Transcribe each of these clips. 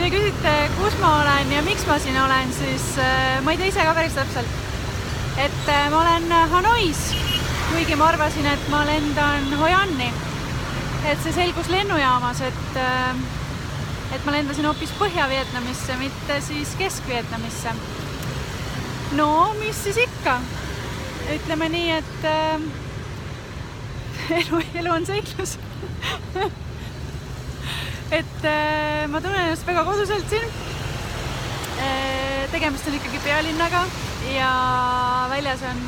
te küsite, kus ma olen ja miks ma siin olen, siis ma ei tea ise ka päris täpselt. Et ma olen Hanois, kuigi ma arvasin, et ma lendan Hoi Anni. Et see selgus lennujaamas, et ma lendasin hoopis Põhja-Vietnamisse, mitte siis Kesk-Vietnamisse. No, mis siis ikka? Ütleme nii, et elu on seiklus. Et ma tunnen ennast väga koduselt siin. Tegemist on ikkagi pealinnaga ja väljas on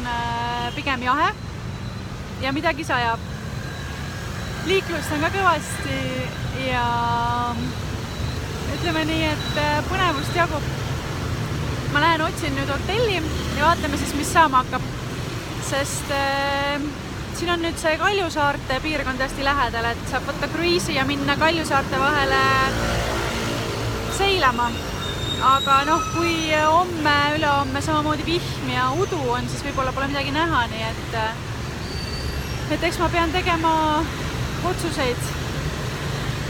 pigem jahe ja midagi sajab. Liiklust on ka kõvasti ja ütleme nii, et põnevust jagub. Ma lähen otsin nüüd hotelli ja vaatame siis, mis saama hakkab. Sest siin on nüüd see Kaljusaarte piirkond hästi lähedal, et saab võtta kruiisi ja minna Kaljusaarte vahele seilama. Aga noh, kui homme, ülehomme samamoodi vihm ja udu on, siis võib-olla pole midagi näha, nii et eks ma pean tegema otsuseid.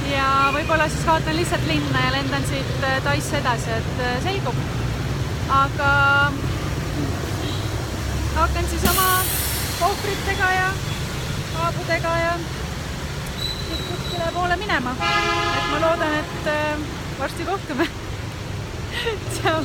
Ja võib-olla siis vaatan lihtsalt linna ja lendan siit Taisse edasi, et selgub. Aga hakkan siis oma ohvritega ja aabudega ja kuskile poole minema. Et ma loodan, et varsti kohtume. Ciao!